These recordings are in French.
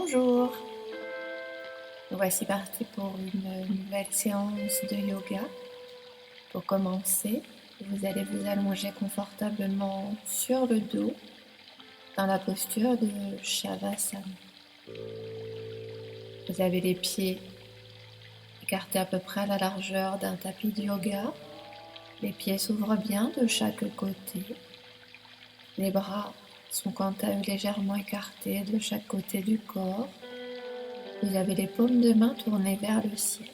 Bonjour, voici parti pour une nouvelle séance de yoga. Pour commencer, vous allez vous allonger confortablement sur le dos dans la posture de Shavasana. Vous avez les pieds écartés à peu près à la largeur d'un tapis de yoga. Les pieds s'ouvrent bien de chaque côté. Les bras sont quant à eux légèrement écartés de chaque côté du corps. Vous avez les paumes de main tournées vers le ciel.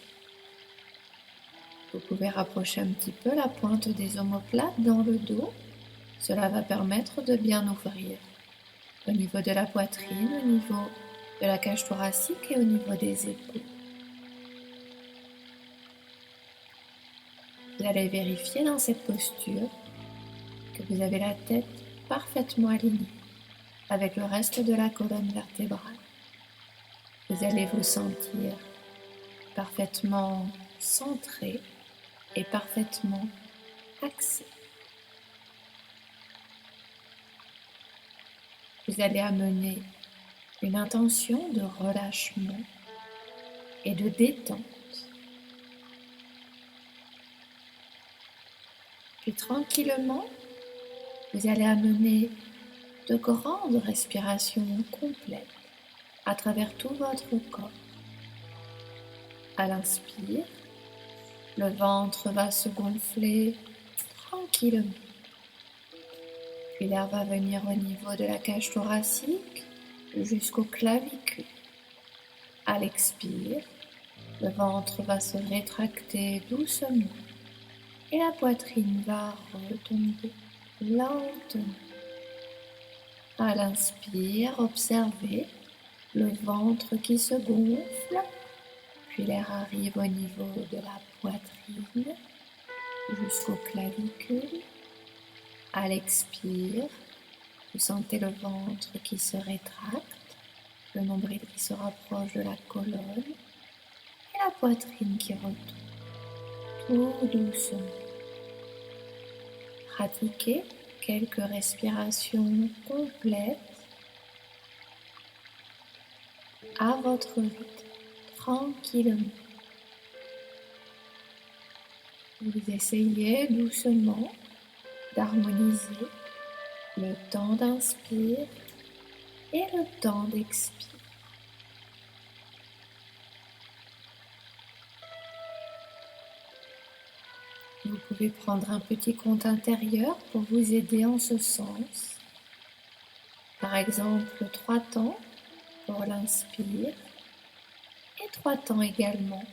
Vous pouvez rapprocher un petit peu la pointe des omoplates dans le dos. Cela va permettre de bien ouvrir au niveau de la poitrine, au niveau de la cage thoracique et au niveau des épaules. Vous allez vérifier dans cette posture que vous avez la tête parfaitement alignée avec le reste de la colonne vertébrale. Vous allez vous sentir parfaitement centré et parfaitement axé. Vous allez amener une intention de relâchement et de détente. Puis tranquillement, vous allez amener de grandes respirations complètes à travers tout votre corps. À l'inspire, le ventre va se gonfler tranquillement. Puis l'air va venir au niveau de la cage thoracique jusqu'au clavicule. À l'expire, le ventre va se rétracter doucement et la poitrine va retomber lentement. À l'inspire, observez le ventre qui se gonfle, puis l'air arrive au niveau de la poitrine jusqu'au clavicule. À l'expire, vous sentez le ventre qui se rétracte, le nombril qui se rapproche de la colonne et la poitrine qui retombe tout doucement. Pratiquez quelques respirations complètes à votre rythme, tranquillement. Vous essayez doucement d'harmoniser le temps d'inspire et le temps d'expire. Vous pouvez prendre un petit compte intérieur pour vous aider en ce sens. Par exemple, 3 temps pour l'inspire et 3 temps également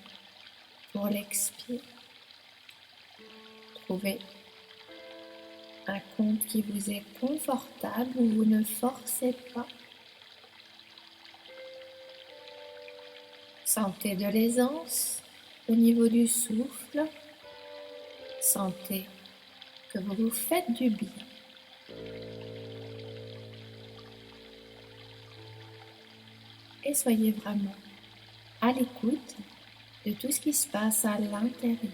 pour l'expire. Trouvez un compte qui vous est confortable où vous ne forcez pas. Sentez de l'aisance au niveau du souffle. Sentez que vous vous faites du bien. Et soyez vraiment à l'écoute de tout ce qui se passe à l'intérieur.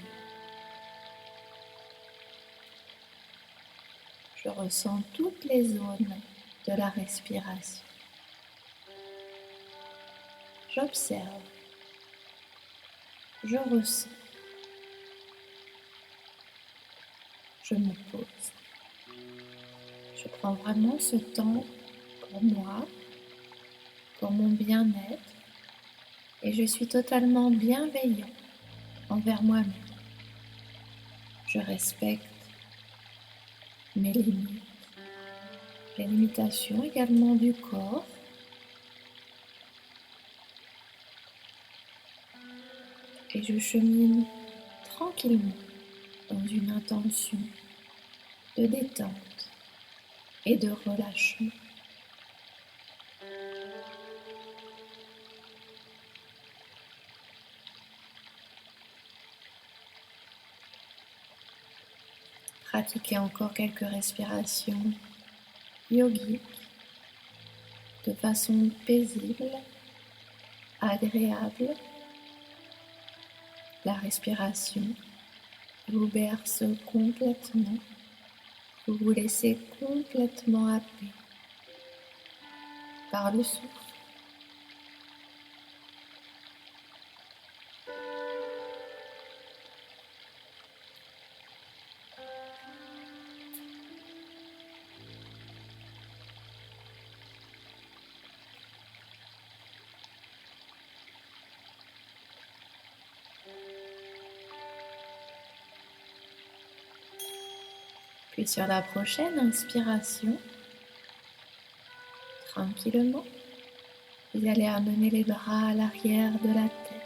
Je ressens toutes les zones de la respiration. J'observe. Je ressens. Je me pose. Je prends vraiment ce temps pour moi, pour mon bien-être, et je suis totalement bienveillant envers moi-même. Je respecte mes limites, les limitations également du corps. Et je chemine tranquillement dans une intention de détente et de relâchement. Pratiquez encore quelques respirations yogiques de façon paisible, agréable. La respiration vous berce complètement, vous vous laissez complètement happer par le souffle. Puis sur la prochaine inspiration, tranquillement, vous allez amener les bras à l'arrière de la tête.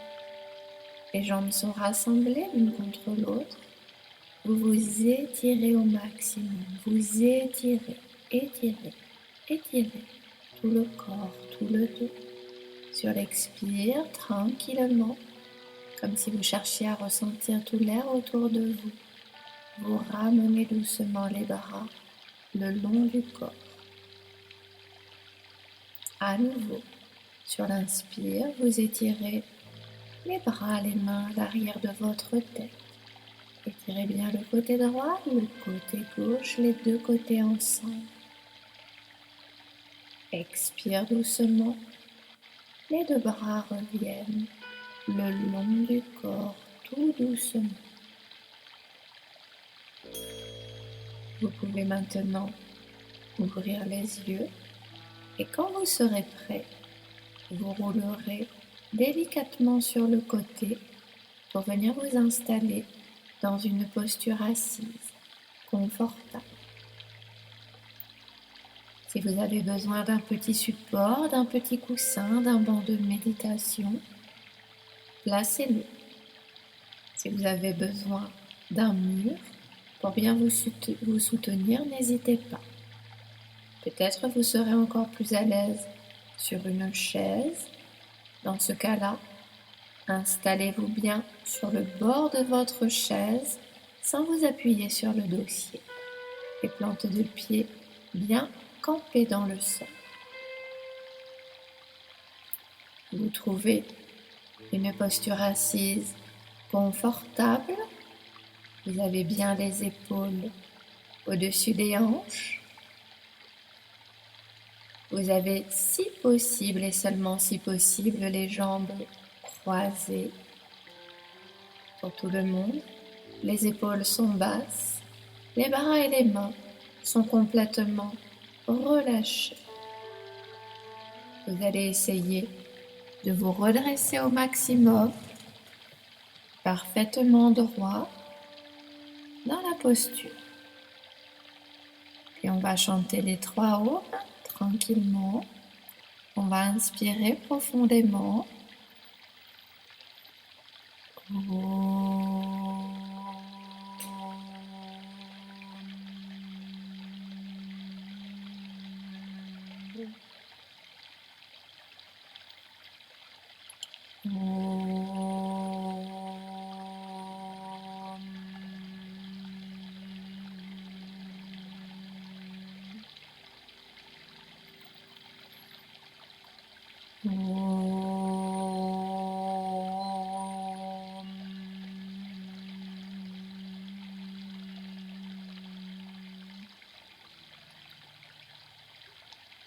Les jambes sont rassemblées l'une contre l'autre. Vous vous étirez au maximum. Vous étirez, étirez, étirez tout le corps, tout le dos. Sur l'expire, tranquillement, comme si vous cherchiez à ressentir tout l'air autour de vous. Vous ramenez doucement les bras le long du corps. À nouveau, sur l'inspire, vous étirez les bras, les mains à l'arrière de votre tête. Étirez bien le côté droit, le côté gauche, les deux côtés ensemble. Expire doucement. Les deux bras reviennent le long du corps, tout doucement. Vous pouvez maintenant ouvrir les yeux et quand vous serez prêt, vous roulerez délicatement sur le côté pour venir vous installer dans une posture assise, confortable. Si vous avez besoin d'un petit support, d'un petit coussin, d'un banc de méditation, placez-le. Si vous avez besoin d'un mur pour bien vous soutenir, n'hésitez pas. Peut-être vous serez encore plus à l'aise sur une chaise. Dans ce cas-là, installez-vous bien sur le bord de votre chaise sans vous appuyer sur le dossier. Les plantes de pied bien campées dans le sol. Vous trouvez une posture assise confortable. Vous avez bien les épaules au-dessus des hanches. Vous avez, si possible et seulement si possible, les jambes croisées. Pour tout le monde, les épaules sont basses, les bras et les mains sont complètement relâchés. Vous allez essayer de vous redresser au maximum, parfaitement droit dans la posture. Puis on va chanter les 3 O tranquillement. On va inspirer profondément.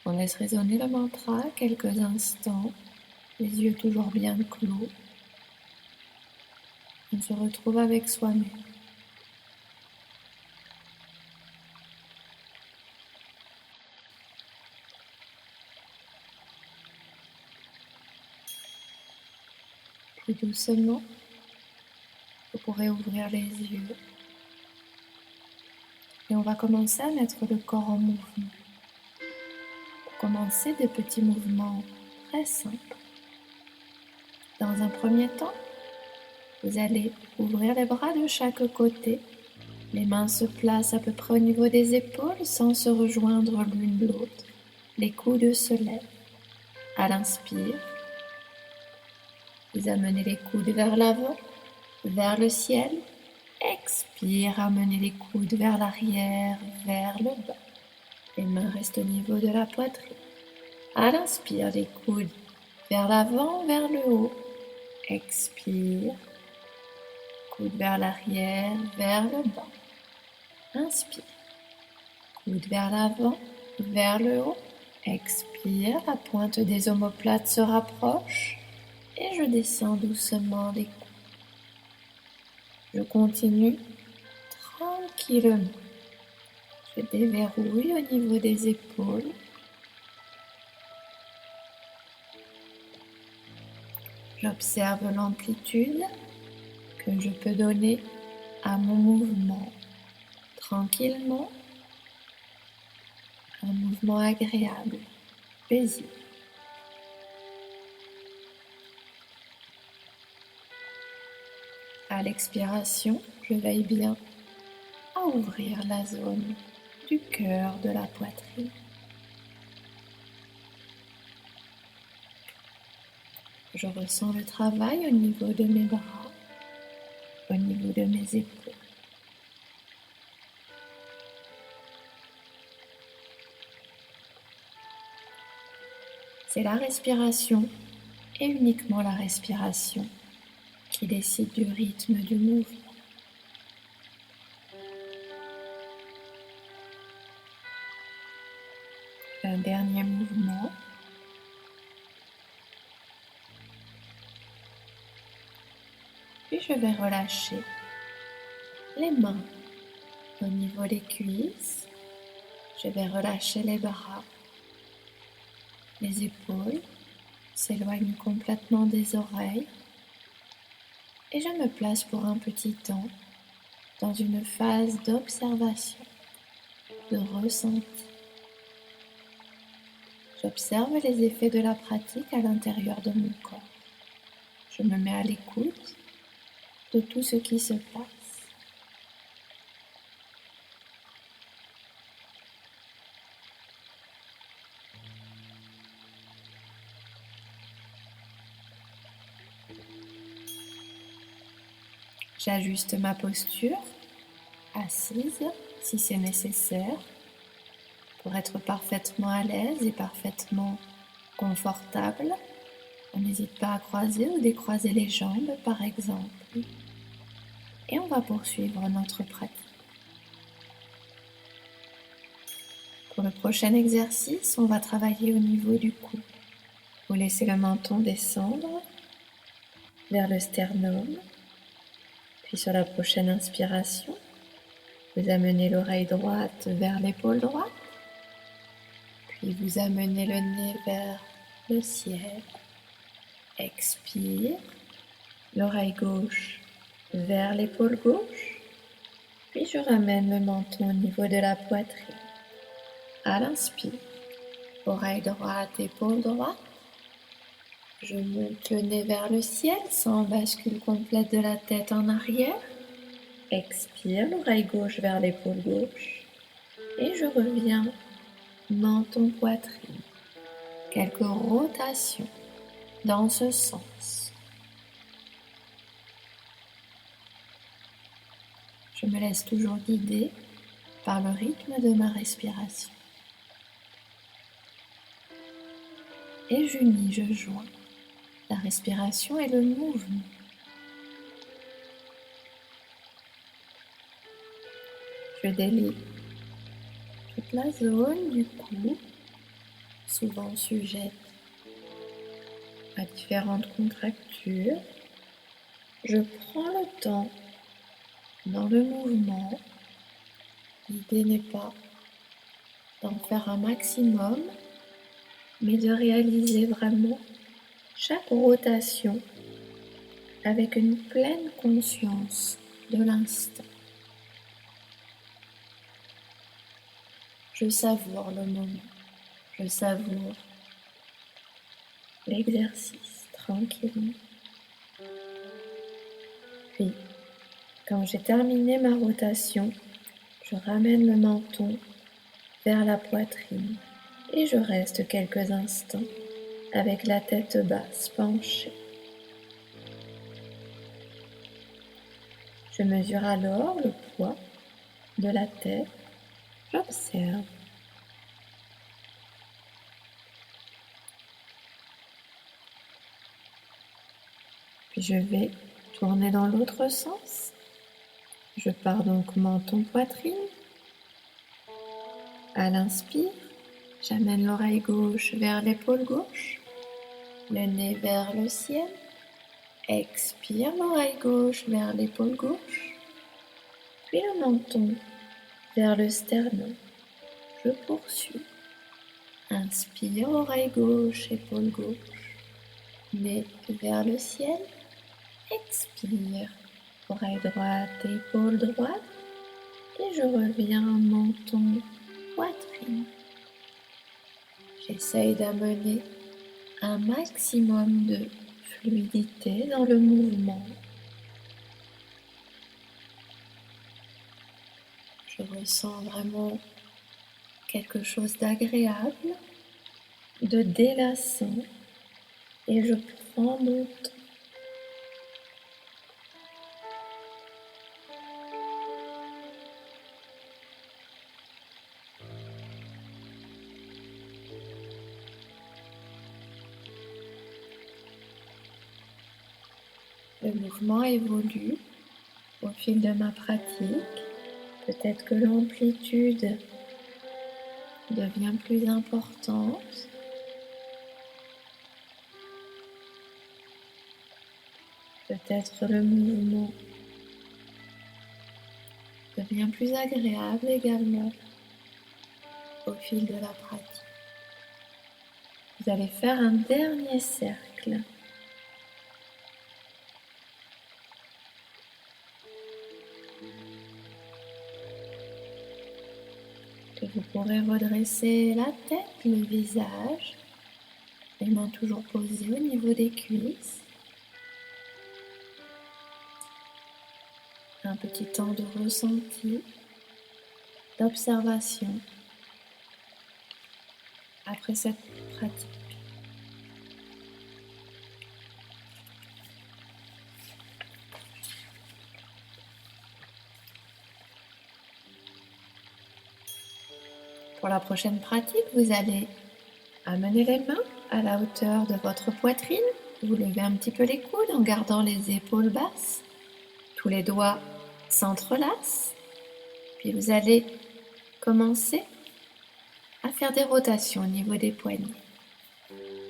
On laisse résonner le mantra quelques instants, les yeux toujours bien clos. On se retrouve avec soi-même. Puis doucement, vous pourrez ouvrir les yeux. Et on va commencer à mettre le corps en mouvement. Pour commencer, des petits mouvements très simples. Dans un premier temps, vous allez ouvrir les bras de chaque côté. Les mains se placent à peu près au niveau des épaules sans se rejoindre l'une l'autre. Les coudes se lèvent. À l'inspire, vous amenez les coudes vers l'avant, vers le ciel. Expire, amenez les coudes vers l'arrière, vers le bas. Les mains restent au niveau de la poitrine. À l'inspire, les coudes vers l'avant, vers le haut. Expire, coudes vers l'arrière, vers le bas. Inspire, coudes vers l'avant, vers le haut. Expire, la pointe des omoplates se rapproche et je descends doucement les coudes. Je continue tranquillement. Je déverrouille au niveau des épaules. J'observe l'amplitude que je peux donner à mon mouvement tranquillement, un mouvement agréable, paisible. À l'expiration, je veille bien à ouvrir la zone du cœur de la poitrine. Je ressens le travail au niveau de mes bras, au niveau de mes épaules. C'est la respiration et uniquement la respiration qui décide du rythme du mouvement. Un dernier mouvement. Puis je vais relâcher les mains au niveau des cuisses. Je vais relâcher les bras. Les épaules s'éloignent complètement des oreilles. Et je me place pour un petit temps dans une phase d'observation, de ressenti. J'observe les effets de la pratique à l'intérieur de mon corps. Je me mets à l'écoute de tout ce qui se passe. J'ajuste ma posture, assise si c'est nécessaire, pour être parfaitement à l'aise et parfaitement confortable. On n'hésite pas à croiser ou décroiser les jambes par exemple. Et on va poursuivre notre pratique. Pour le prochain exercice, on va travailler au niveau du cou. Vous laissez le menton descendre vers le sternum. Puis sur la prochaine inspiration, vous amenez l'oreille droite vers l'épaule droite. Puis vous amenez le nez vers le ciel. Expire. L'oreille gauche vers l'épaule gauche. Puis je ramène le menton au niveau de la poitrine. À l'inspire, oreille droite, épaule droite. Je monte le nez vers le ciel sans bascule complète de la tête en arrière. Expire, l'oreille gauche vers l'épaule gauche. Et je reviens, menton, poitrine. Quelques rotations dans ce sens. Je me laisse toujours guider par le rythme de ma respiration. Et j'unis, je joins la respiration et le mouvement. Je délie toute la zone du cou, souvent sujette à différentes contractures. Je prends le temps dans le mouvement. L'idée n'est pas d'en faire un maximum, mais de réaliser vraiment chaque rotation avec une pleine conscience de l'instant. Je savoure le moment, je savoure l'exercice tranquillement. Puis, quand j'ai terminé ma rotation, je ramène le menton vers la poitrine et je reste quelques instants avec la tête basse penchée. Je mesure alors le poids de la tête, j'observe. Puis je vais tourner dans l'autre sens. Je pars donc menton-poitrine. À l'inspire, j'amène l'oreille gauche vers l'épaule gauche, le nez vers le ciel. Expire, l'oreille gauche vers l'épaule gauche, puis le menton vers le sternum. Je poursuis. Inspire, oreille gauche, épaule gauche, nez vers le ciel. Expire, oreille droite, épaule droite. et je reviens menton, poitrine. J'essaye d'amener un maximum de fluidité dans le mouvement. Je ressens vraiment quelque chose d'agréable, de délassant, et je prends mon temps. Le mouvement évolue au fil de ma pratique. Peut-être que l'amplitude devient plus importante. Peut-être le mouvement devient plus agréable également au fil de la pratique. Vous allez faire un dernier cercle. Et vous pourrez redresser la tête, le visage, les mains toujours posées au niveau des cuisses. Un petit temps de ressenti, d'observation après cette pratique. Pour la prochaine pratique, vous allez amener les mains à la hauteur de votre poitrine. Vous levez un petit peu les coudes en gardant les épaules basses. Tous les doigts s'entrelacent. Puis vous allez commencer à faire des rotations au niveau des poignets.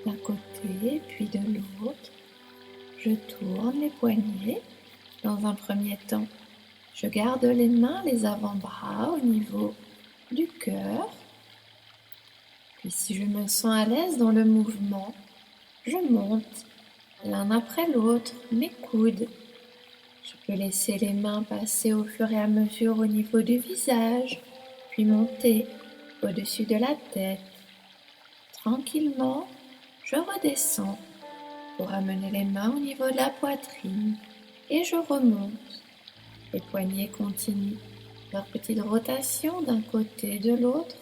D'un côté, puis de l'autre. Je tourne les poignets. Dans un premier temps, je garde les mains, les avant-bras au niveau du cœur. Puis si je me sens à l'aise dans le mouvement, je monte l'un après l'autre mes coudes. Je peux laisser les mains passer au fur et à mesure au niveau du visage, puis monter au-dessus de la tête. Tranquillement, je redescends pour amener les mains au niveau de la poitrine et je remonte. Les poignets continuent leur petite rotation d'un côté et de l'autre,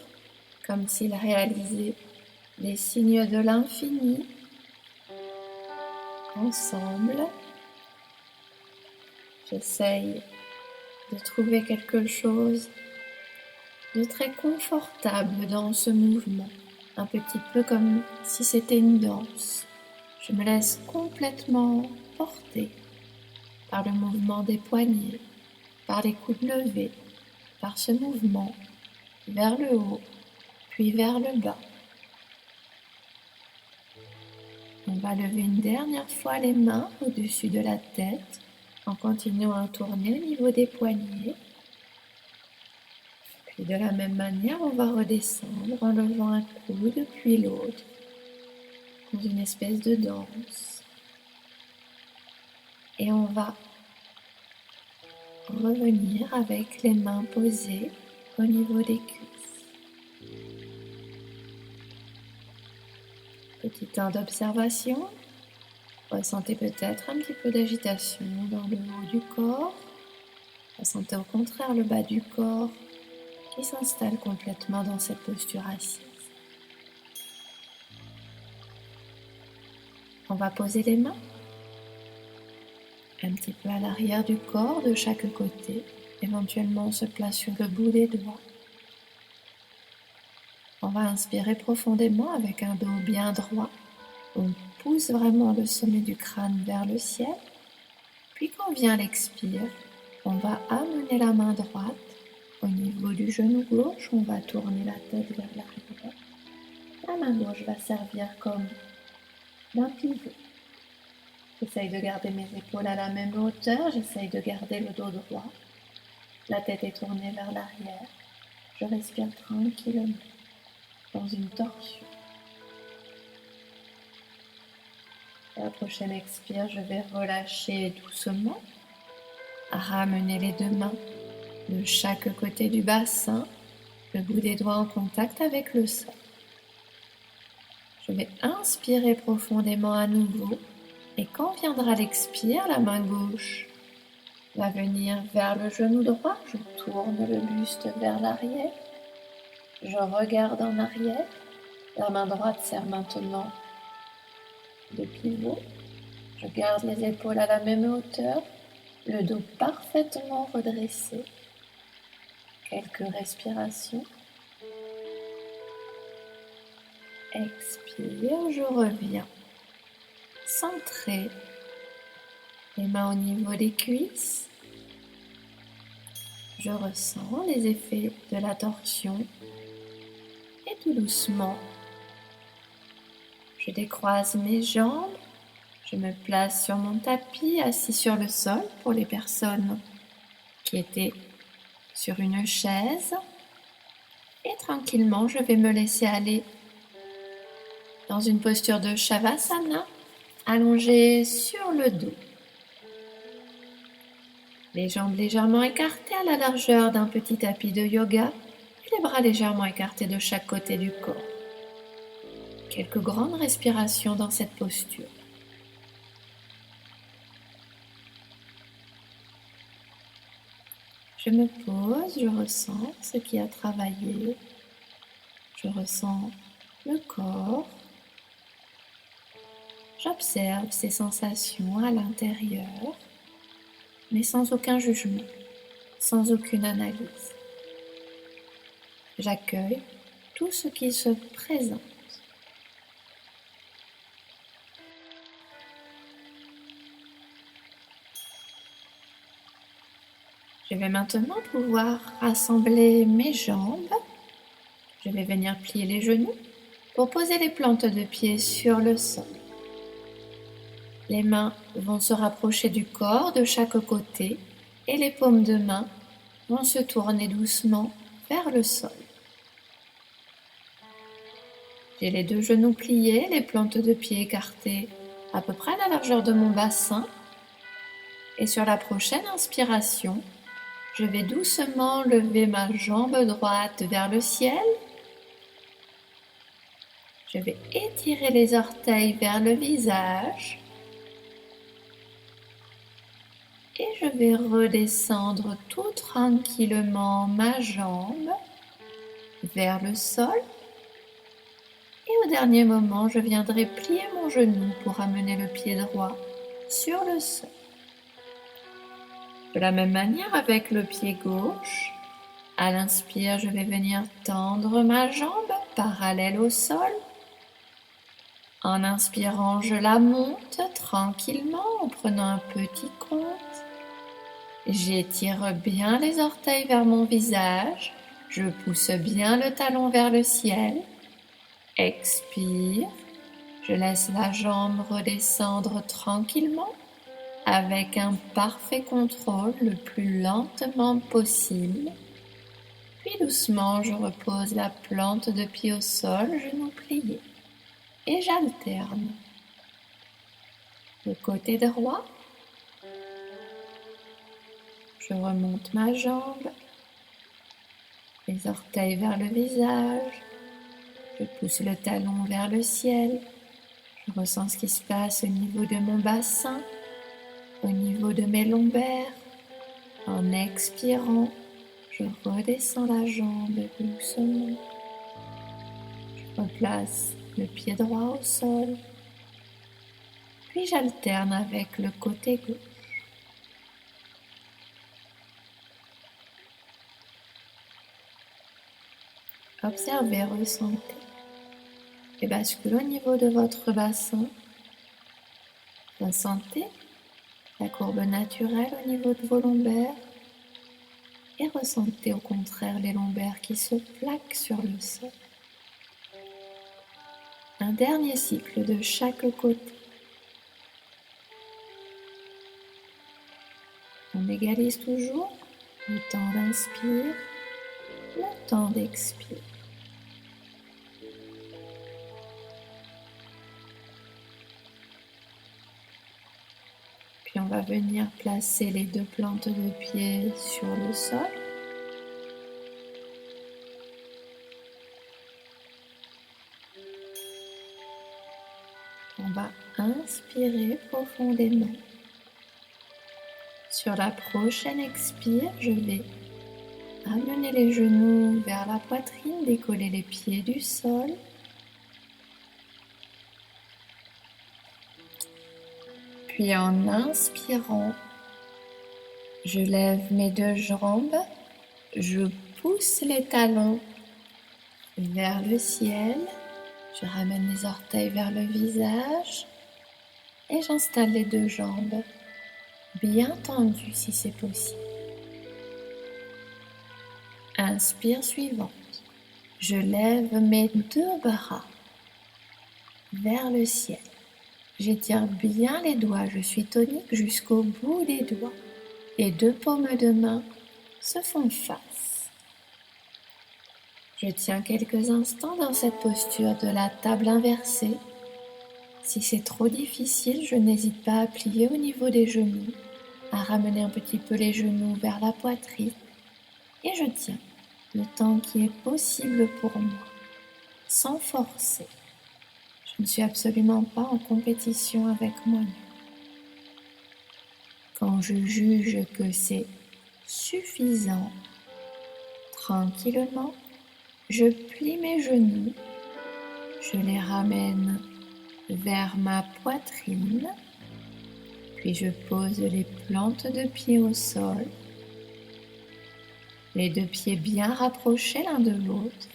comme s'ils réalisaient des signes de l'infini. Ensemble, j'essaye de trouver quelque chose de très confortable dans ce mouvement, un petit peu comme si c'était une danse. Je me laisse complètement porter par le mouvement des poignets, par les coudes levés, par ce mouvement vers le haut, puis vers le bas. On va lever une dernière fois les mains au-dessus de la tête en continuant à tourner au niveau des poignets. Puis de la même manière, on va redescendre en levant un coude puis l'autre dans une espèce de danse. Et on va revenir avec les mains posées au niveau des cuisses. Petit temps d'observation. Ressentez peut-être un petit peu d'agitation dans le haut du corps. Ressentez au contraire le bas du corps qui s'installe complètement dans cette posture assise. On va poser les mains un petit peu à l'arrière du corps de chaque côté. Éventuellement, on se place sur le bout des doigts. On va inspirer profondément avec un dos bien droit. On pousse vraiment le sommet du crâne vers le ciel. Puis quand vient l'expire, on va amener la main droite au niveau du genou gauche. On va tourner la tête vers l'arrière. La main gauche va servir comme d'un pivot. J'essaye de garder mes épaules à la même hauteur. J'essaye de garder le dos droit. La tête est tournée vers l'arrière. Je respire tranquillement dans une torsion. À la prochaine expire, je vais relâcher doucement, ramener les deux mains de chaque côté du bassin, le bout des doigts en contact avec le sol. Je vais inspirer profondément à nouveau et quand viendra l'expire, la main gauche va venir vers le genou droit. Je tourne le buste vers l'arrière. Je regarde en arrière. La main droite sert maintenant de pivot. Je garde les épaules à la même hauteur, le dos parfaitement redressé. Quelques respirations. Expire, je reviens. Centré. Les mains au niveau des cuisses. Je ressens les effets de la torsion. Et tout doucement, je décroise mes jambes. Je me place sur mon tapis, assis sur le sol pour les personnes qui étaient sur une chaise. Et tranquillement, je vais me laisser aller dans une posture de Shavasana, allongée sur le dos. Les jambes légèrement écartées à la largeur d'un petit tapis de yoga et les bras légèrement écartés de chaque côté du corps. Quelques grandes respirations dans cette posture. Je me pose, je ressens ce qui a travaillé. Je ressens le corps. J'observe ces sensations à l'intérieur, mais sans aucun jugement, sans aucune analyse. J'accueille tout ce qui se présente. Je vais maintenant pouvoir rassembler mes jambes. Je vais venir plier les genoux pour poser les plantes de pied sur le sol. Les mains vont se rapprocher du corps de chaque côté et les paumes de main vont se tourner doucement vers le sol. J'ai les deux genoux pliés, les plantes de pied écartées à peu près à la largeur de mon bassin. Et sur la prochaine inspiration, je vais doucement lever ma jambe droite vers le ciel. Je vais étirer les orteils vers le visage. Et je vais redescendre tout tranquillement ma jambe vers le sol. Et au dernier moment, je viendrai plier mon genou pour amener le pied droit sur le sol. De la même manière avec le pied gauche, à l'inspire, je vais venir tendre ma jambe parallèle au sol. En inspirant, je la monte tranquillement en prenant un petit compte. J'étire bien les orteils vers mon visage. Je pousse bien le talon vers le ciel. Expire. Je laisse la jambe redescendre tranquillement avec un parfait contrôle le plus lentement possible. Puis doucement, je repose la plante de pied au sol, genou plié. Et j'alterne. Le côté droit. Je remonte ma jambe. Les orteils vers le visage. Je pousse le talon vers le ciel. Je ressens ce qui se passe au niveau de mon bassin, au niveau de mes lombaires. En expirant, je redescends la jambe doucement. Je replace le pied droit au sol. Puis j'alterne avec le côté gauche. Observez, ressentez et basculez au niveau de votre bassin. Ressentez la courbe naturelle au niveau de vos lombaires et ressentez au contraire les lombaires qui se plaquent sur le sol. Un dernier cycle de chaque côté. On égalise toujours le temps d'inspire, le temps d'expire. Puis on va venir placer les deux plantes de pied sur le sol. On va inspirer profondément. Sur la prochaine expire, je vais amener les genoux vers la poitrine, décoller les pieds du sol. Puis en inspirant, je lève mes deux jambes, je pousse les talons vers le ciel, je ramène les orteils vers le visage et j'installe les deux jambes bien tendues si c'est possible. Inspire suivante. Je lève mes deux bras vers le ciel. J'étire bien les doigts, je suis tonique jusqu'au bout des doigts. Les deux paumes de main se font face. Je tiens quelques instants dans cette posture de la table inversée. Si c'est trop difficile, je n'hésite pas à plier au niveau des genoux, à ramener un petit peu les genoux vers la poitrine et je tiens le temps qui est possible pour moi, sans forcer. Je ne suis absolument pas en compétition avec moi-même. Quand je juge que c'est suffisant, tranquillement, je plie mes genoux, je les ramène vers ma poitrine, puis je pose les plantes de pied au sol, les deux pieds bien rapprochés l'un de l'autre.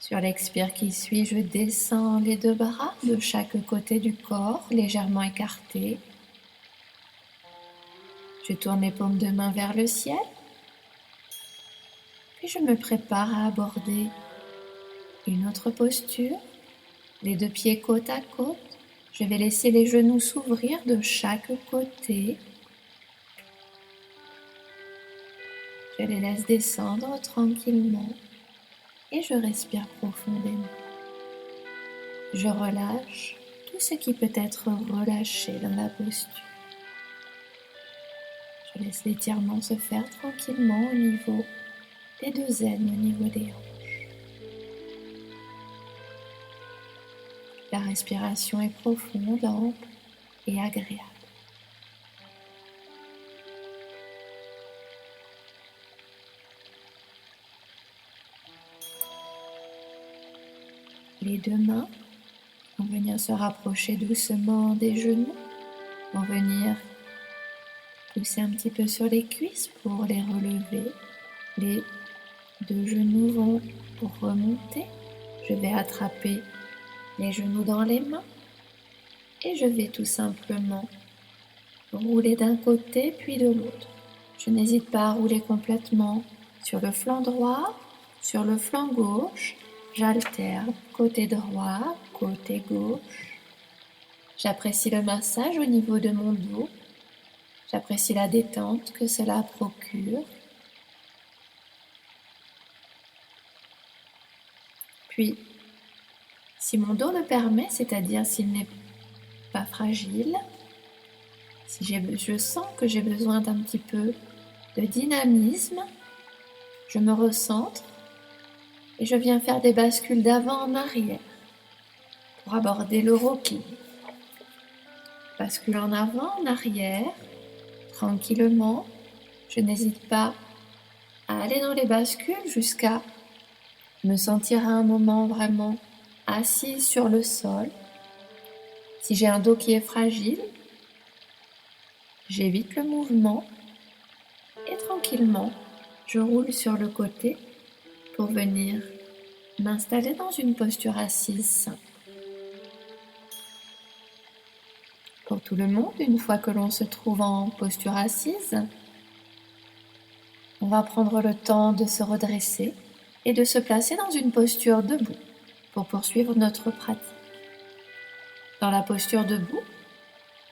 Sur l'expire qui suit, je descends les deux bras de chaque côté du corps, légèrement écartés. Je tourne les paumes de main vers le ciel, puis je me prépare à aborder une autre posture, les deux pieds côte à côte. Je vais laisser les genoux s'ouvrir de chaque côté. Je les laisse descendre tranquillement et je respire profondément. Je relâche tout ce qui peut être relâché dans la posture. Je laisse l'étirement se faire tranquillement au niveau des deux aines, au niveau des hanches. La respiration est profonde, ample et agréable. Les deux mains vont venir se rapprocher doucement des genoux, vont venir pousser un petit peu sur les cuisses pour les relever. Les deux genoux vont remonter. Je vais attraper les genoux dans les mains et je vais tout simplement rouler d'un côté puis de l'autre. Je n'hésite pas à rouler complètement sur le flanc droit, sur le flanc gauche. J'alterne côté droit, côté gauche. J'apprécie le massage au niveau de mon dos. J'apprécie la détente que cela procure. Puis, si mon dos le permet, c'est-à-dire s'il n'est pas fragile, si je sens que j'ai besoin d'un petit peu de dynamisme, je me recentre et je viens faire des bascules d'avant en arrière pour aborder le rocking. Bascule en avant, en arrière, tranquillement. Je n'hésite pas à aller dans les bascules jusqu'à me sentir à un moment vraiment assise sur le sol. Si j'ai un dos qui est fragile, j'évite le mouvement et tranquillement, je roule sur le côté pour venir m'installer dans une posture assise simple. Pour tout le monde, une fois que l'on se trouve en posture assise, on va prendre le temps de se redresser et de se placer dans une posture debout pour poursuivre notre pratique. Dans la posture debout,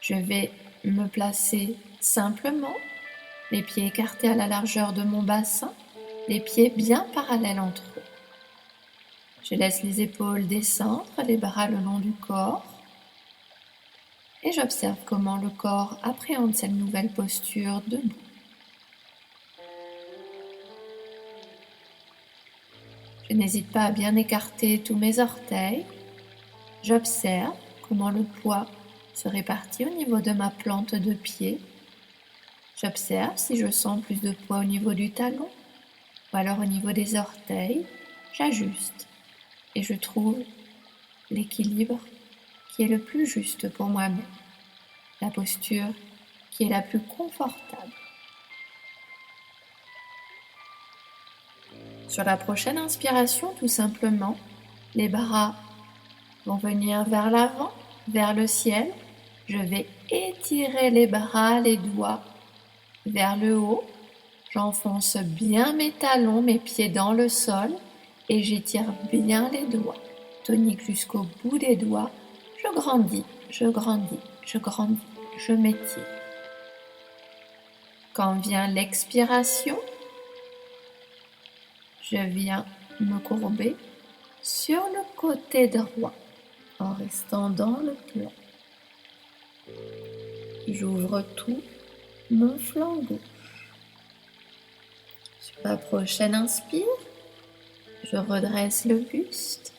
je vais me placer simplement, les pieds écartés à la largeur de mon bassin, les pieds bien parallèles entre eux. Je laisse les épaules descendre, les bras le long du corps et j'observe comment le corps appréhende cette nouvelle posture debout. Je n'hésite pas à bien écarter tous mes orteils J'observe comment le poids se répartit au niveau de ma plante de pied. J'observe si je sens plus de poids au niveau du talon ou alors au niveau des orteils. J'ajuste et je trouve l'équilibre qui est le plus juste pour moi-même, la posture qui est la plus confortable. Sur la prochaine inspiration, tout simplement, les bras vont venir vers l'avant, vers le ciel. Je vais étirer les bras, les doigts vers le haut. J'enfonce bien mes talons, mes pieds dans le sol et j'étire bien les doigts. Tonique jusqu'au bout des doigts. Je grandis, je grandis, je grandis, je m'étire. Quand vient l'expiration, je viens me courber sur le côté droit en restant dans le plan. J'ouvre tout mon flanc gauche. Sur la prochaine inspire, je redresse le buste.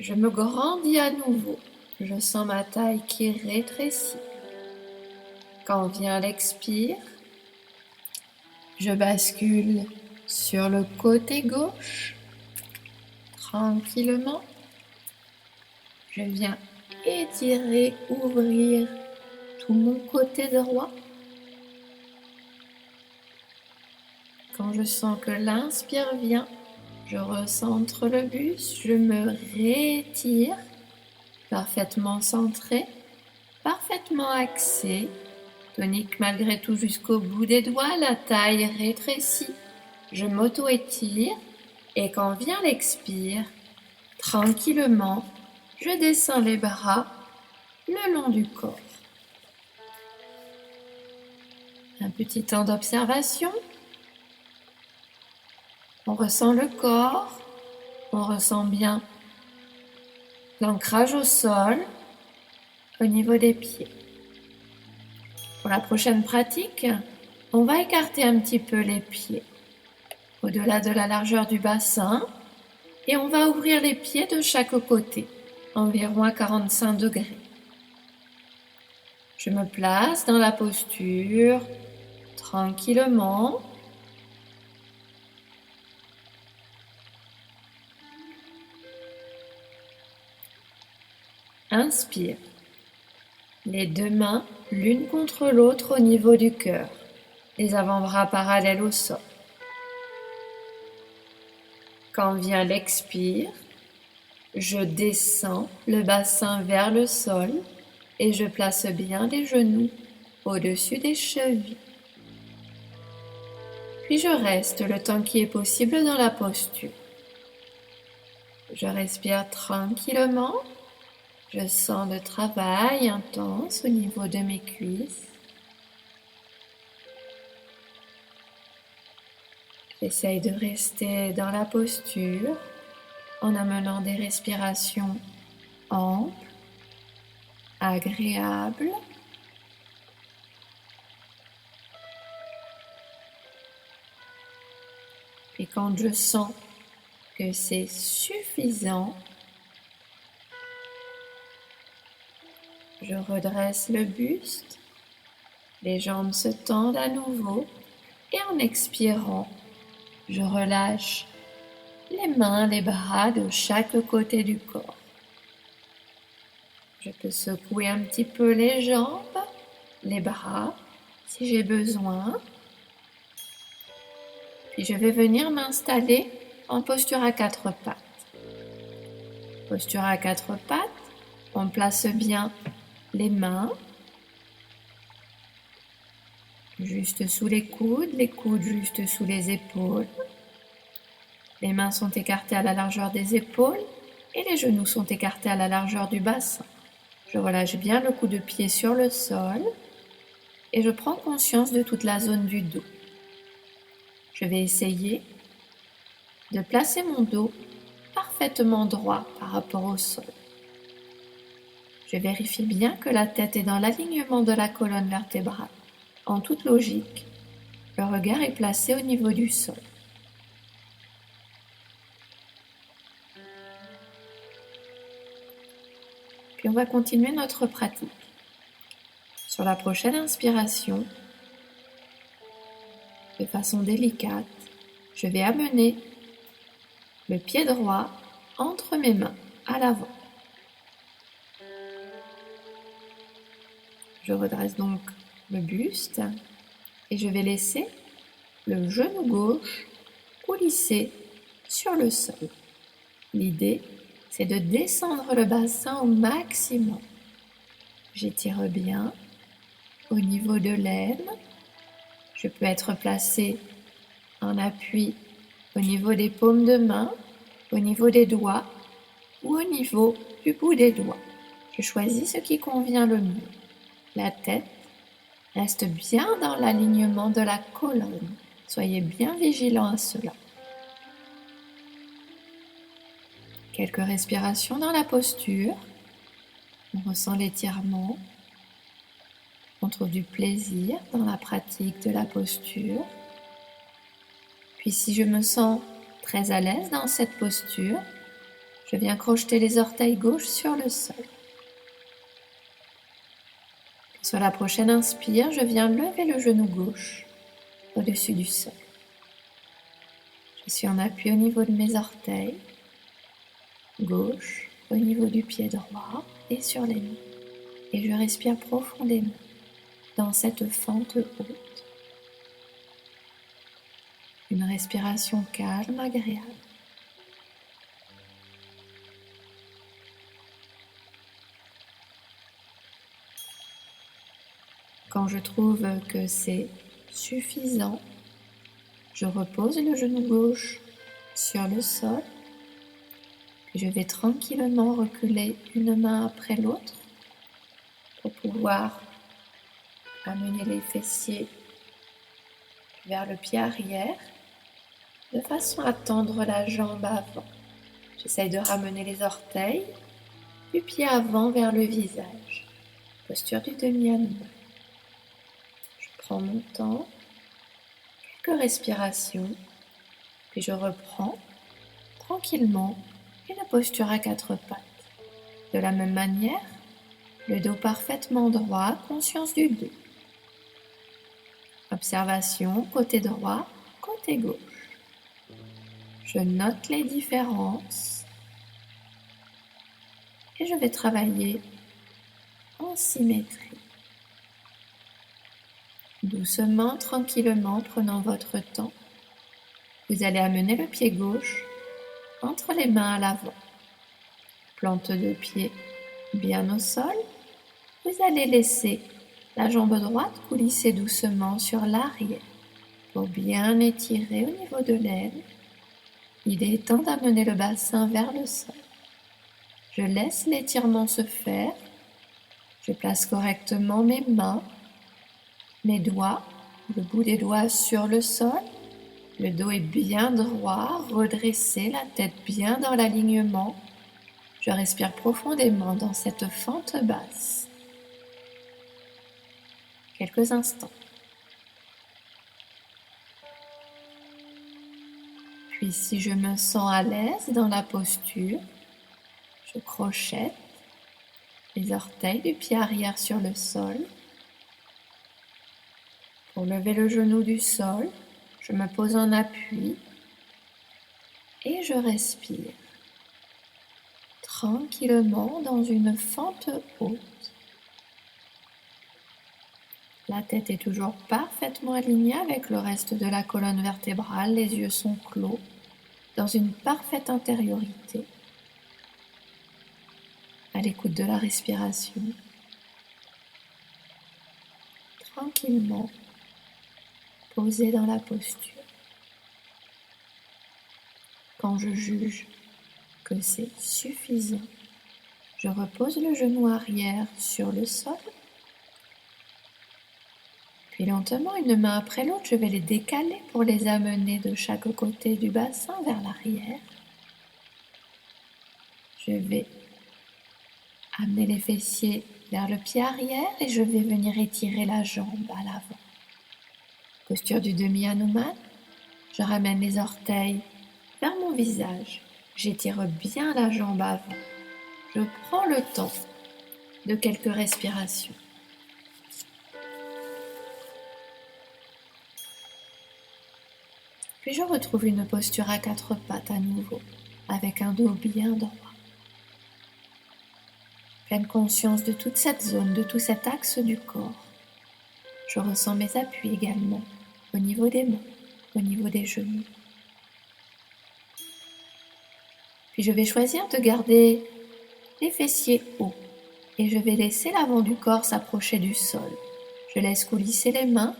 Je me grandis à nouveau. Je sens ma taille qui rétrécit. Quand vient l'expire, je bascule sur le côté gauche. Tranquillement, je viens étirer, ouvrir tout mon côté droit. Quand je sens que l'inspire vient, je recentre le buste, je me réétire, parfaitement centré, parfaitement axé, tonique malgré tout jusqu'au bout des doigts, la taille rétrécie. Je m'auto-étire et quand vient l'expire, tranquillement, je descends les bras le long du corps. Un petit temps d'observation. On ressent le corps, on ressent bien l'ancrage au sol, au niveau des pieds. Pour la prochaine pratique, on va écarter un petit peu les pieds au-delà de la largeur du bassin et on va ouvrir les pieds de chaque côté, environ à 45 degrés. Je me place dans la posture tranquillement. Inspire. Les deux mains l'une contre l'autre au niveau du cœur, les avant-bras parallèles au sol. Quand vient l'expire, je descends le bassin vers le sol et je place bien les genoux au-dessus des chevilles. Puis je reste le temps qui est possible dans la posture. Je respire tranquillement. Je sens le travail intense au niveau de mes cuisses. J'essaye de rester dans la posture en amenant des respirations amples, agréables. Et quand je sens que c'est suffisant, je redresse le buste, les jambes se tendent à nouveau et en expirant, je relâche les mains, les bras de chaque côté du corps. Je peux secouer un petit peu les jambes, les bras si j'ai besoin. Puis je vais venir m'installer en posture à quatre pattes. Posture à quatre pattes, on place bien les mains juste sous les coudes juste sous les épaules. Les mains sont écartées à la largeur des épaules et les genoux sont écartés à la largeur du bassin. Je relâche bien le coup de pied sur le sol et je prends conscience de toute la zone du dos. Je vais essayer de placer mon dos parfaitement droit par rapport au sol. Je vérifie bien que la tête est dans l'alignement de la colonne vertébrale. En toute logique, le regard est placé au niveau du sol. Puis on va continuer notre pratique. Sur la prochaine inspiration, de façon délicate, je vais amener le pied droit entre mes mains à l'avant. Je redresse donc le buste et je vais laisser le genou gauche coulisser sur le sol. L'idée, c'est de descendre le bassin au maximum. J'étire bien au niveau de l'aine. Je peux être placée en appui au niveau des paumes de main, au niveau des doigts ou au niveau du bout des doigts. Je choisis ce qui convient le mieux. La tête reste bien dans l'alignement de la colonne. Soyez bien vigilants à cela. Quelques respirations dans la posture. On ressent l'étirement. On trouve du plaisir dans la pratique de la posture. Puis si je me sens très à l'aise dans cette posture, je viens crocheter les orteils gauches sur le sol. Sur la prochaine inspire, je viens lever le genou gauche au-dessus du sol. Je suis en appui au niveau de mes orteils, gauche au niveau du pied droit et sur les mains. Et je respire profondément dans cette fente haute. Une respiration calme, agréable. Quand je trouve que c'est suffisant, je repose le genou gauche sur le sol, puis je vais tranquillement reculer une main après l'autre pour pouvoir amener les fessiers vers le pied arrière de façon à tendre la jambe avant. J'essaye de ramener les orteils du pied avant vers le visage. Posture du demi-Hanuman. Je prends mon temps, quelques respirations, puis je reprends tranquillement et la posture à quatre pattes. De la même manière, le dos parfaitement droit, conscience du dos. Observation, côté droit, côté gauche. Je note les différences et je vais travailler en symétrie. Doucement, tranquillement, prenant votre temps, vous allez amener le pied gauche entre les mains à l'avant. Plante de pied bien au sol. Vous allez laisser la jambe droite coulisser doucement sur l'arrière pour bien étirer au niveau de l'aine. L'idée étant d'amener le bassin vers le sol. Je laisse l'étirement se faire. Je place correctement mes mains, mes doigts, le bout des doigts sur le sol. Le dos est bien droit, redressé, la tête bien dans l'alignement. Je respire profondément dans cette fente basse. Quelques instants. Puis si je me sens à l'aise dans la posture, je crochette les orteils du pied arrière sur le sol. Pour lever le genou du sol, je me pose en appui et je respire tranquillement dans une fente haute. La tête est toujours parfaitement alignée avec le reste de la colonne vertébrale, les yeux sont clos, dans une parfaite intériorité, à l'écoute de la respiration. Tranquillement, posé dans la posture. Quand je juge que c'est suffisant, je repose le genou arrière sur le sol. Puis lentement, une main après l'autre, je vais les décaler pour les amener de chaque côté du bassin vers l'arrière. Je vais amener les fessiers vers le pied arrière et je vais venir étirer la jambe à l'avant. Posture du demi-Hanuman, je ramène les orteils vers mon visage. J'étire bien la jambe avant. Je prends le temps de quelques respirations. Puis je retrouve une posture à 4 pattes à nouveau, avec un dos bien droit. Pleine conscience de toute cette zone, de tout cet axe du corps. Je ressens mes appuis également, au niveau des mains, au niveau des genoux. Puis je vais choisir de garder les fessiers hauts et je vais laisser l'avant du corps s'approcher du sol. Je laisse coulisser les mains,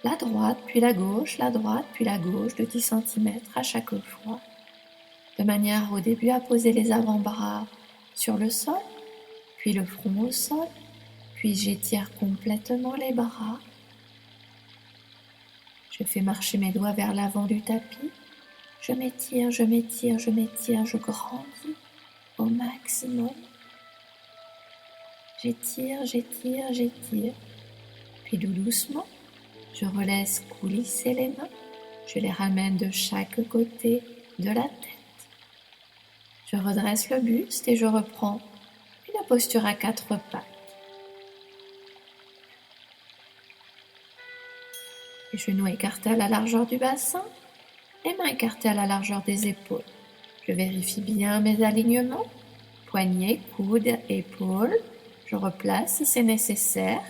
la droite puis la gauche, la droite puis la gauche de 10 cm à chaque fois, de manière au début à poser les avant-bras sur le sol, puis le front au sol, puis j'étire complètement les bras. Je fais marcher mes doigts vers l'avant du tapis. Je m'étire, je m'étire, je m'étire, je grandis au maximum. J'étire, j'étire, j'étire. Puis tout doucement, je relaisse coulisser les mains. Je les ramène de chaque côté de la tête. Je redresse le buste et je reprends une posture à 4 pattes. Les genoux écartés à la largeur du bassin, les mains écartées à la largeur des épaules. Je vérifie bien mes alignements, poignets, coudes, épaules. Je replace si c'est nécessaire.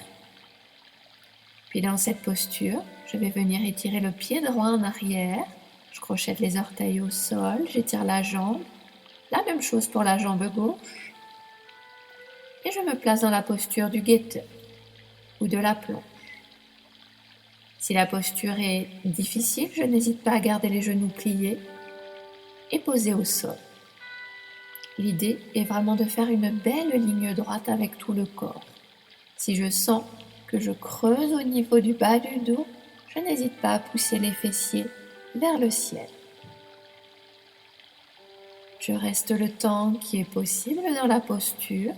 Puis dans cette posture, je vais venir étirer le pied droit en arrière. Je crochette les orteils au sol, j'étire la jambe. La même chose pour la jambe gauche. Et je me place dans la posture du guetteur ou de la planche. Si la posture est difficile, je n'hésite pas à garder les genoux pliés et posés au sol. L'idée est vraiment de faire une belle ligne droite avec tout le corps. Si je sens que je creuse au niveau du bas du dos, je n'hésite pas à pousser les fessiers vers le ciel. Je reste le temps qui est possible dans la posture,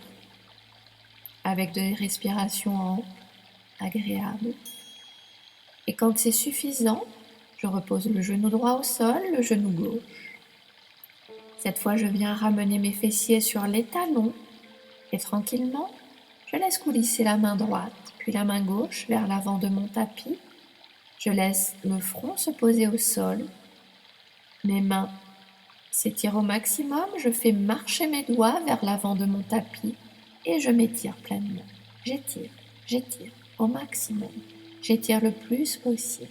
avec des respirations amples, agréables. Et quand c'est suffisant, je repose le genou droit au sol, le genou gauche. Cette fois, je viens ramener mes fessiers sur les talons et tranquillement, je laisse coulisser la main droite, puis la main gauche vers l'avant de mon tapis. Je laisse le front se poser au sol. Mes mains s'étirent au maximum. Je fais marcher mes doigts vers l'avant de mon tapis et je m'étire pleinement. J'étire, j'étire au maximum. J'étire le plus possible.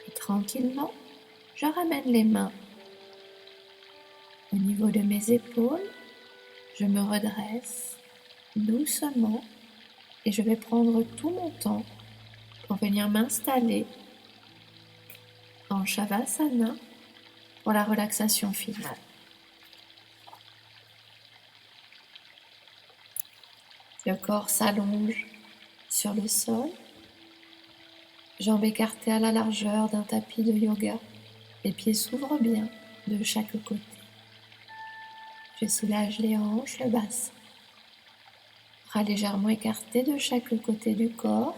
Et tranquillement, je ramène les mains au niveau de mes épaules. Je me redresse doucement et je vais prendre tout mon temps pour venir m'installer en Shavasana pour la relaxation finale. Le corps s'allonge sur le sol, jambes écartées à la largeur d'un tapis de yoga. Les pieds s'ouvrent bien de chaque côté. Je soulage les hanches, le bassin. Bras légèrement écartés de chaque côté du corps.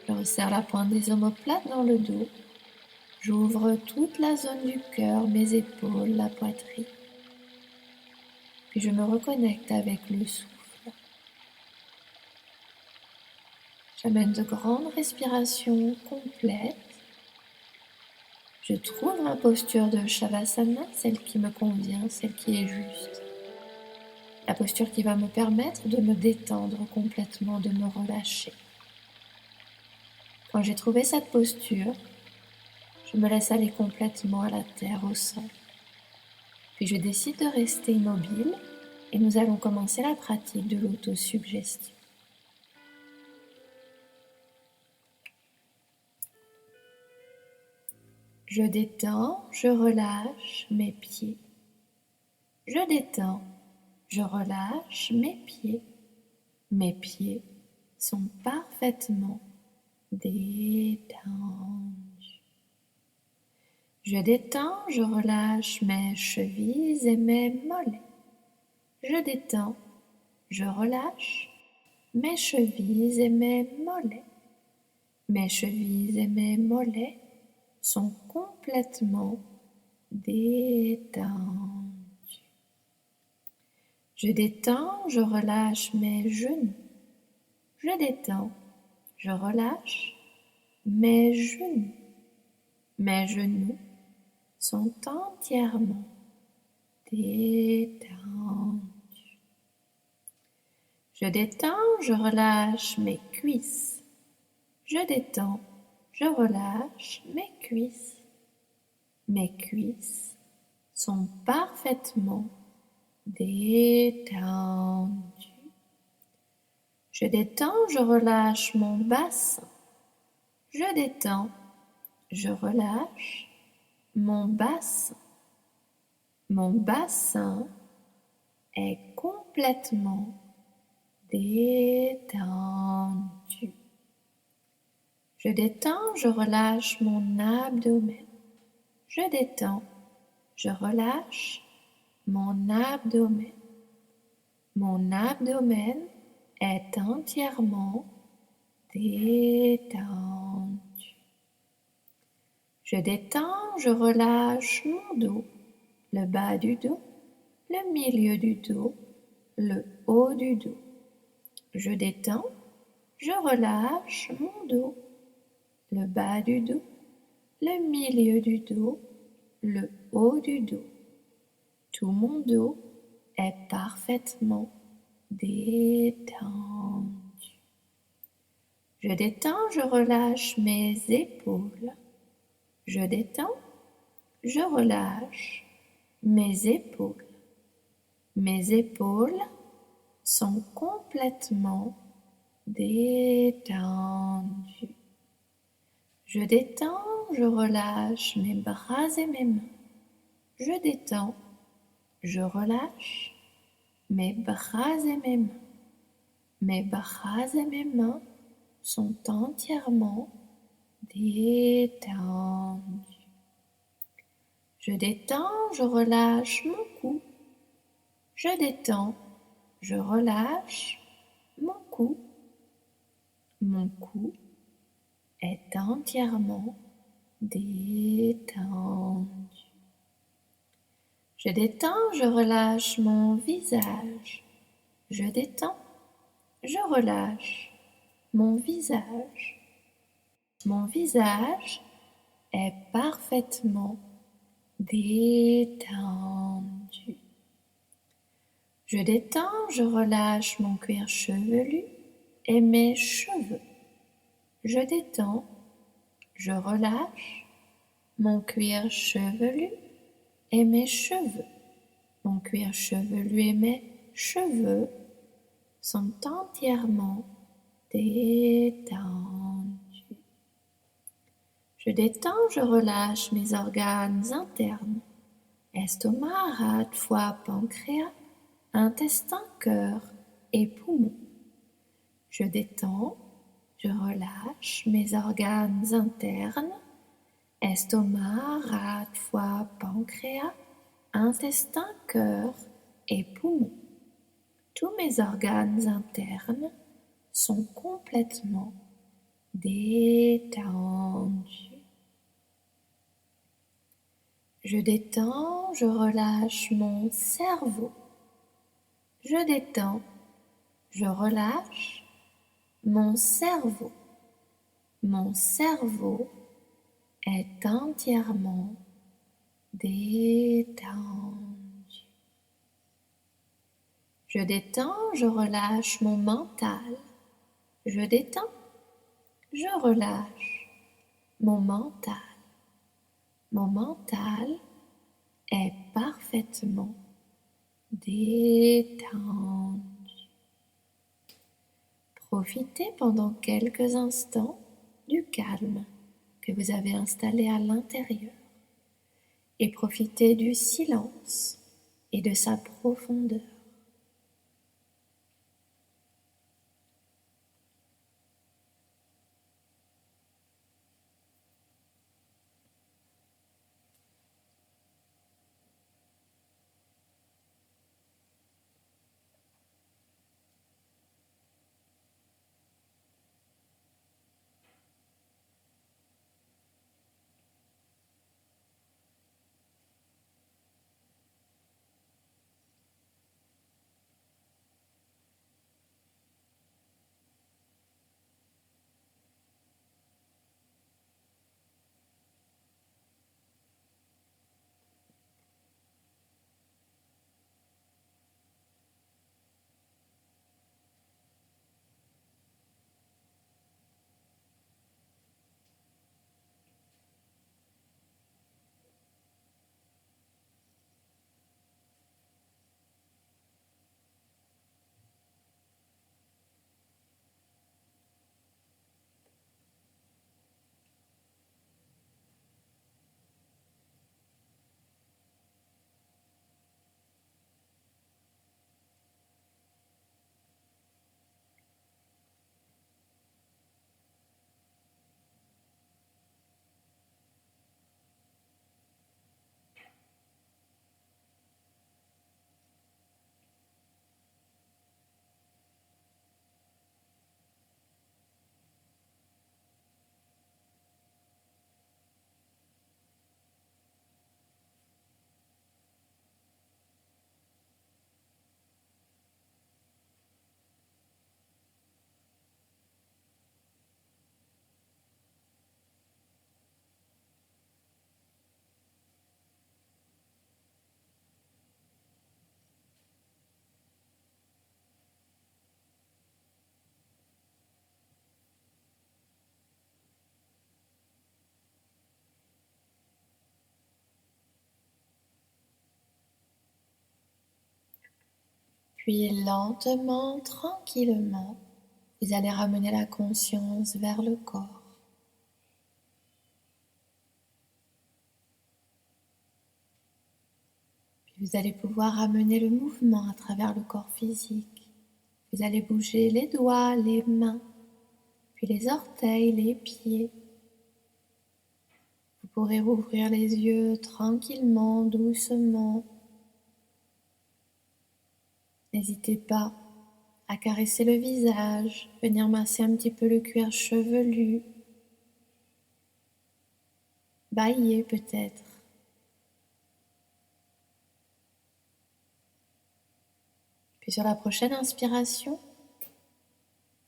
Je resserre la pointe des omoplates dans le dos. J'ouvre toute la zone du cœur, mes épaules, la poitrine. Puis je me reconnecte avec le souffle. J'amène de grandes respirations complètes. Je trouve ma posture de Shavasana, celle qui me convient, celle qui est juste. La posture qui va me permettre de me détendre complètement, de me relâcher. Quand j'ai trouvé cette posture, je me laisse aller complètement à la terre, au sol. Puis je décide de rester immobile et nous allons commencer la pratique de l'autosuggestion. Je détends, je relâche mes pieds. Je détends, je relâche mes pieds. Mes pieds sont parfaitement détendus. Je détends, je relâche mes chevilles et mes mollets. Je détends, je relâche mes chevilles et mes mollets. Mes chevilles et mes mollets sont complètement détendus. Je détends, je relâche mes genoux. Je détends, je relâche mes genoux. Mes genoux sont entièrement détendus. Je détends, je relâche mes cuisses. Je détends, je relâche mes cuisses. Mes cuisses sont parfaitement détendues. Je détends, je relâche mon bassin. Je détends, je relâche mon bassin. Mon bassin est complètement détendu. Je détends, je relâche mon abdomen. Je détends, je relâche mon abdomen. Mon abdomen est entièrement détendu. Je détends, je relâche mon dos, le bas du dos, le milieu du dos, le haut du dos. Je détends, je relâche mon dos, le bas du dos, le milieu du dos, le haut du dos. Tout mon dos est parfaitement détendu. Je détends, je relâche mes épaules. Je détends, je relâche mes épaules. Mes épaules sont complètement détendues. Je détends, je relâche mes bras et mes mains. Je détends, je relâche mes bras et mes mains. Mes bras et mes mains sont entièrement détendus. Je détends, je relâche mon cou. Je détends, je relâche mon cou. Mon cou est entièrement détendu. Je détends, je relâche mon visage. Je détends, je relâche mon visage. Mon visage est parfaitement détendu. Je détends, je relâche mon cuir chevelu et mes cheveux. Je détends, je relâche mon cuir chevelu et mes cheveux. Mon cuir chevelu et mes cheveux sont entièrement détendus. Je détends, je relâche mes organes internes, estomac, rate, foie, pancréas, intestin, cœur et poumons. Je détends, je relâche mes organes internes, estomac, rate, foie, pancréas, intestin, cœur et poumons. Tous mes organes internes sont complètement détendus. Je détends, je relâche mon cerveau. Je détends, je relâche mon cerveau. Mon cerveau est entièrement détendu. Je détends, je relâche mon mental. Je détends, je relâche mon mental. Mon mental est parfaitement détendu. Profitez pendant quelques instants du calme que vous avez installé à l'intérieur et profitez du silence et de sa profondeur. Puis lentement, tranquillement, vous allez ramener la conscience vers le corps. Puis vous allez pouvoir ramener le mouvement à travers le corps physique. Vous allez bouger les doigts, les mains, puis les orteils, les pieds. Vous pourrez rouvrir les yeux tranquillement, doucement. N'hésitez pas à caresser le visage, venir masser un petit peu le cuir chevelu, bâiller peut-être. Puis sur la prochaine inspiration,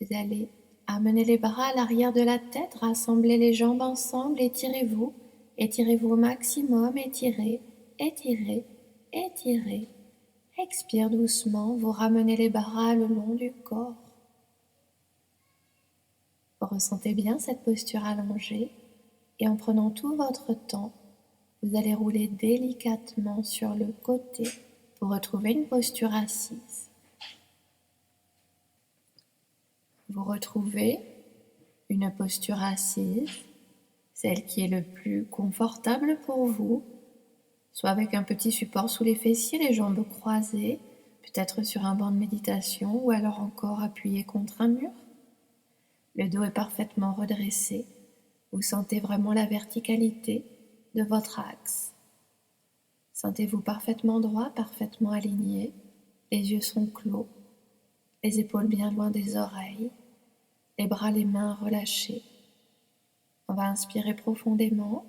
vous allez amener les bras à l'arrière de la tête, rassembler les jambes ensemble, étirez-vous au maximum, étirez, étirez, étirez. Expire doucement, vous ramenez les bras le long du corps. Vous ressentez bien cette posture allongée et en prenant tout votre temps, vous allez rouler délicatement sur le côté pour retrouver une posture assise. Vous retrouvez une posture assise, celle qui est le plus confortable pour vous, soit avec un petit support sous les fessiers, les jambes croisées, peut-être sur un banc de méditation ou alors encore appuyé contre un mur. Le dos est parfaitement redressé. Vous sentez vraiment la verticalité de votre axe. Sentez-vous parfaitement droit, parfaitement aligné. Les yeux sont clos, les épaules bien loin des oreilles, les bras, les mains relâchés. On va inspirer profondément.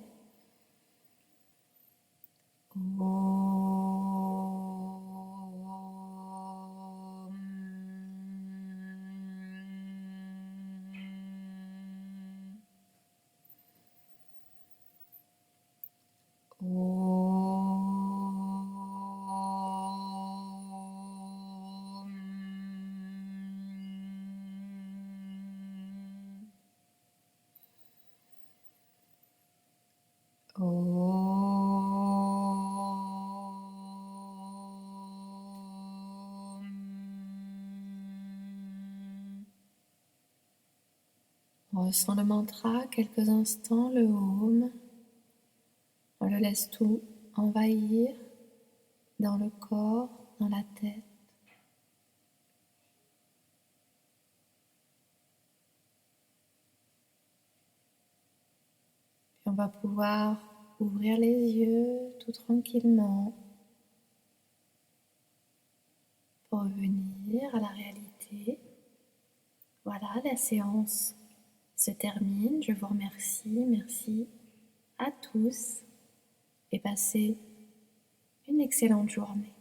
On ressent le mantra quelques instants, le Om. On le laisse tout envahir dans le corps, dans la tête. Puis on va pouvoir ouvrir les yeux tout tranquillement pour revenir à la réalité. Voilà, la séance se termine. Je vous remercie. Merci à tous et passez une excellente journée.